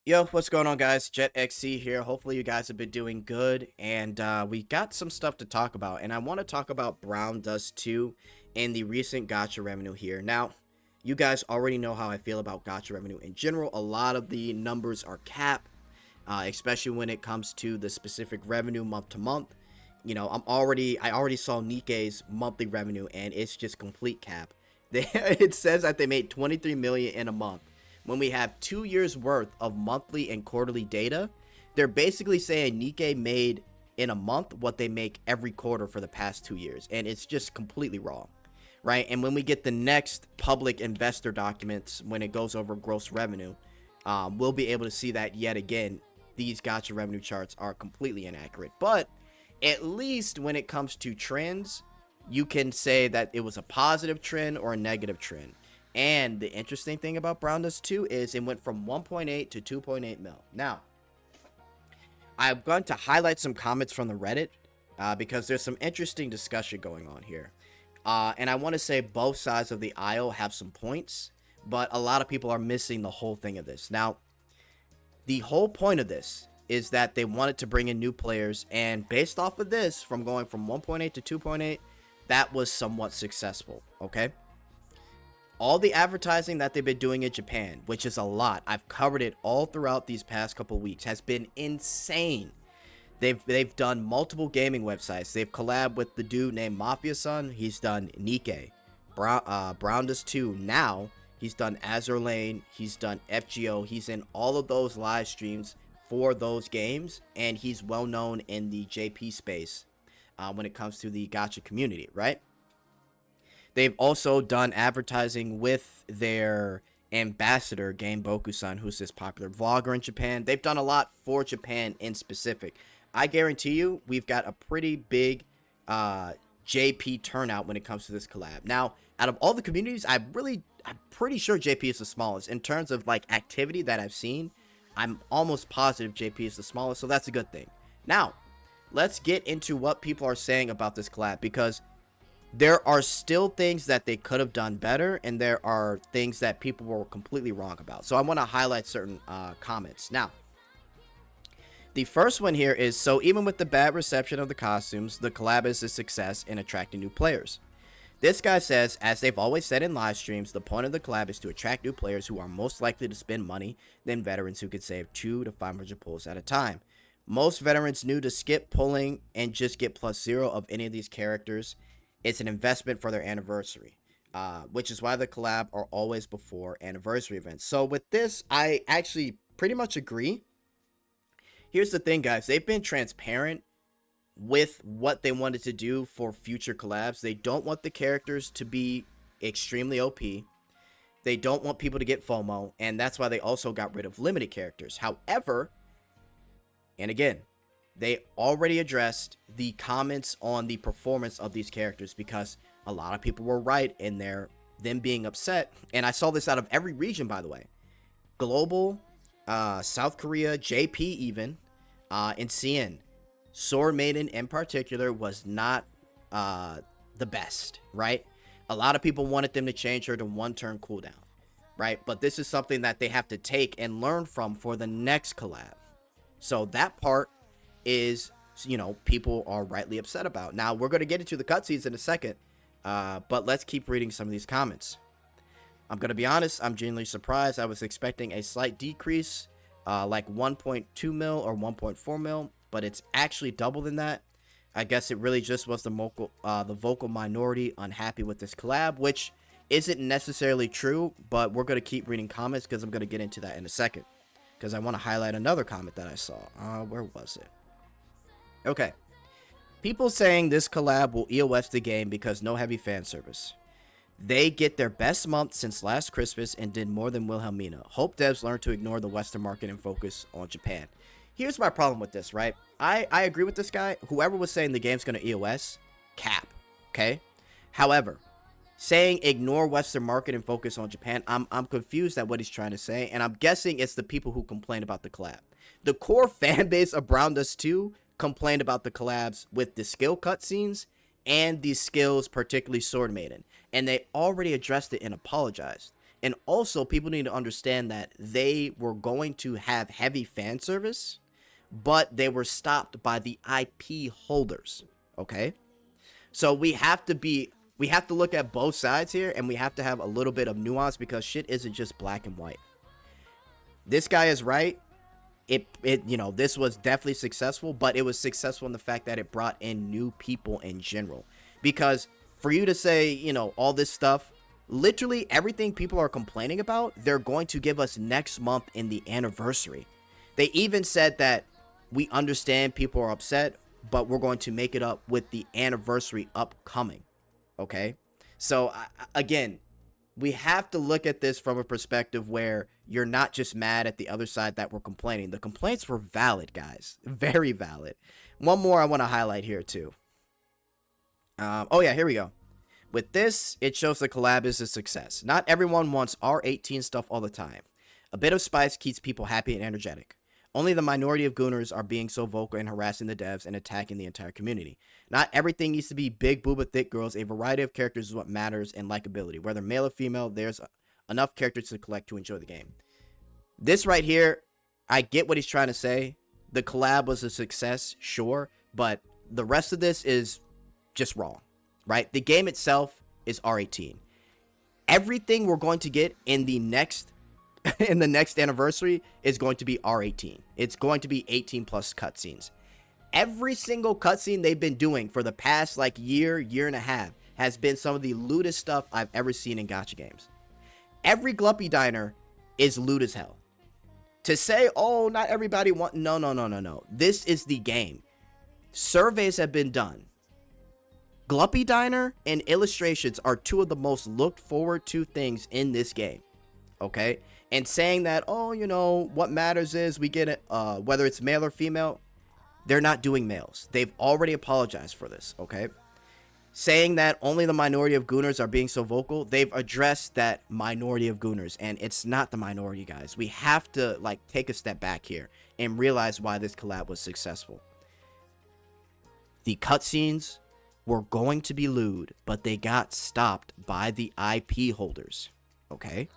Yo, what's going on, guys? Jetxc here. Hopefully you guys have been doing good, and we got some stuff to talk about, and I want to talk about Browndust2 and the recent gacha revenue here. Now, you guys already know how I feel about gacha revenue in general. A lot of the numbers are capped, especially when it comes to the specific revenue month to month. You know, I already saw Nikkei's monthly revenue, and it's just complete cap. It says that they made 23 million in a month. When we have 2 years worth of monthly and quarterly data, they're basically saying Nikkei made in a month what they make every quarter for the past 2 years, and it's just completely wrong, right? And when we get the next public investor documents, when it goes over gross revenue, we'll be able to see that yet again these gacha revenue charts are completely inaccurate. But at least when it comes to trends, you can say that it was a positive trend or a negative trend. And the interesting thing about Browndust2 is it went from 1.8 to 2.8 mil. Now, I'm going to highlight some comments from the Reddit because there's some interesting discussion going on here. And I want to say both sides of the aisle have some points, but a lot of people are missing the whole thing of this. Now, the whole point of this is that they wanted to bring in new players, and based off of this, from going from 1.8 to 2.8, that was somewhat successful, okay? All the advertising that they've been doing in Japan, which is a lot, I've covered it all throughout these past couple weeks, has been insane. They've done multiple gaming websites. They've collabed with the dude named Mafia-san. He's done Nikkei, Browndust2 now. He's done Azur Lane. He's done FGO. He's in all of those live streams for those games, and he's well known in the JP space when it comes to the gacha community, right? They've also done advertising with their ambassador, Game Boku-san, who's this popular vlogger in Japan. They've done a lot for Japan in specific. I guarantee you, we've got a pretty big JP turnout when it comes to this collab. Now, out of all the communities, I'm pretty sure JP is the smallest. In terms of, like, activity that I've seen, I'm almost positive JP is the smallest, so that's a good thing. Now, let's get into what people are saying about this collab, because there are still things that they could have done better, and there are things that people were completely wrong about. So I want to highlight certain comments. Now, the first one here is, so even with the bad reception of the costumes, the collab is a success in attracting new players. This guy says, as they've always said in live streams, the point of the collab is to attract new players who are most likely to spend money than veterans who could save 200 to 500 pulls at a time. Most veterans knew to skip pulling and just get +0 of any of these characters. It's an investment for their anniversary, which is why the collab are always before anniversary events. So with this, I actually pretty much agree. Here's the thing, guys. They've been transparent with what they wanted to do for future collabs. They don't want the characters to be extremely OP. They don't want people to get FOMO, and that's why they also got rid of limited characters. However, and again, they already addressed the comments on the performance of these characters, because a lot of people were right in them being upset. And I saw this out of every region, by the way. Global, South Korea, JP even, and CN. Sword Maiden in particular was not the best, right? A lot of people wanted them to change her to 1-turn cooldown, right? But this is something that they have to take and learn from for the next collab. So that part is, you know, people are rightly upset about. Now, we're going to get into the cutscenes in a second, but let's keep reading some of these comments. I'm going to be honest, I'm genuinely surprised. I was expecting a slight decrease, like 1.2 mil or 1.4 mil, but it's actually double than that. I guess it really just was the vocal minority unhappy with this collab, which isn't necessarily true, but we're going to keep reading comments because I'm going to get into that in a second, because I want to highlight another comment that I saw. Where was it? Okay. People saying this collab will EOS the game because no heavy fan service. They get their best month since last Christmas and did more than Wilhelmina. Hope devs learn to ignore the Western market and focus on Japan. Here's my problem with this, right? I agree with this guy. Whoever was saying the game's going to EOS, cap, okay? However, saying ignore Western market and focus on Japan, I'm confused at what he's trying to say, and I'm guessing it's the people who complain about the collab. The core fan base of Browndust2 complained about the collabs with the skill cutscenes and the skills, particularly Sword Maiden, and they already addressed it and apologized. And also, people need to understand that they were going to have heavy fan service, but they were stopped by the IP holders. Okay? So we have to look at both sides here, and we have to have a little bit of nuance, because shit isn't just black and white. This guy is right. This was definitely successful, but it was successful in the fact that it brought in new people in general. Because for you to say, all this stuff, literally everything people are complaining about, they're going to give us next month in the anniversary. They even said that we understand people are upset, but we're going to make it up with the anniversary upcoming. Okay? So, again, we have to look at this from a perspective where you're not just mad at the other side that were complaining. The complaints were valid, guys. Very valid. One more I want to highlight here, too. Here we go. With this, it shows the collab is a success. Not everyone wants R18 stuff all the time. A bit of spice keeps people happy and energetic. Only the minority of gooners are being so vocal and harassing the devs and attacking the entire community. Not everything needs to be big booba thick girls. A variety of characters is what matters, and likability. Whether male or female, there's enough characters to collect to enjoy the game. This right here, I get what he's trying to say. The collab was a success, sure, but the rest of this is just wrong, right? The game itself is R18. Everything we're going to get in the next anniversary is going to be R18. It's going to be 18 plus cutscenes. Every single cutscene they've been doing for the past year and a half has been some of the lewdest stuff I've ever seen in gacha games. Every Gluppy Diner is lewd as hell. To say, oh, not everybody want, no. This is the game. Surveys have been done. Gluppy Diner and illustrations are two of the most looked forward to things in this game. Okay? And saying that, what matters is we get it, whether it's male or female, they're not doing males. They've already apologized for this, okay? Saying that only the minority of gooners are being so vocal, they've addressed that minority of gooners, and it's not the minority, guys. We have to, take a step back here and realize why this collab was successful. The cutscenes were going to be lewd, but they got stopped by the IP holders, okay?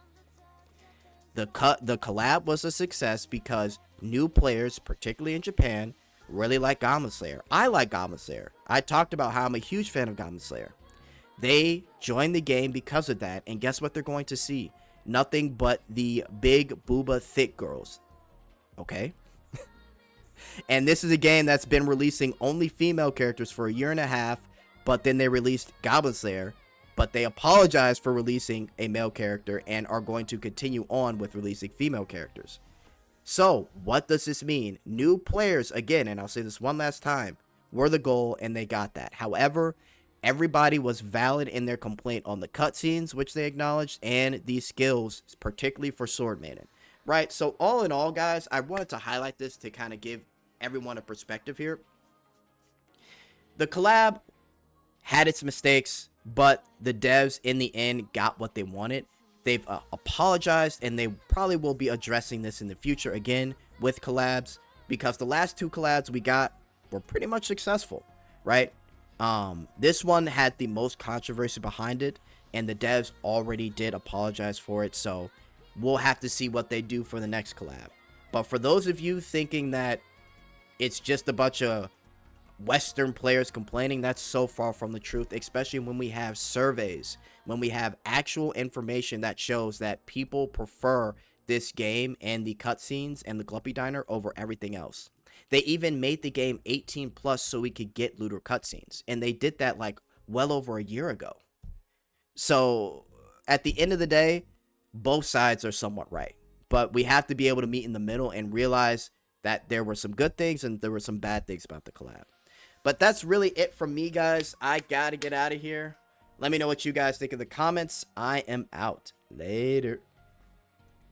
The collab was a success because new players, particularly in Japan, really like Goblin Slayer. I like Goblin Slayer. I talked about how I'm a huge fan of Goblin Slayer. They joined the game because of that, and guess what they're going to see? Nothing but the big booba thick girls. Okay? And this is a game that's been releasing only female characters for a year and a half, but then they released Goblin Slayer, but they apologized for releasing a male character and are going to continue on with releasing female characters. So, what does this mean? New players, again, and I'll say this one last time, were the goal, and they got that. However, everybody was valid in their complaint on the cutscenes, which they acknowledged, and the skills, particularly for Sword Maiden. Right? So, all in all, guys, I wanted to highlight this to kind of give everyone a perspective here. The collab had its mistakes, but the devs, in the end, got what they wanted. They've apologized, and they probably will be addressing this in the future again with collabs, because the last two collabs we got were pretty much successful, right? This one had the most controversy behind it, and the devs already did apologize for it, so we'll have to see what they do for the next collab. But for those of you thinking that it's just a bunch of Western players complaining, that's so far from the truth, especially when we have surveys, when we have actual information that shows that people prefer this game and the cutscenes and the Gluppy Diner over everything else. They even made the game 18 plus so we could get looter cutscenes, and they did that well over a year ago. So at the end of the day, both sides are somewhat right, but we have to be able to meet in the middle and realize that there were some good things and there were some bad things about the collab. But that's really it from me, guys. I gotta get out of here. Let me know what you guys think in the comments. I am out. Later.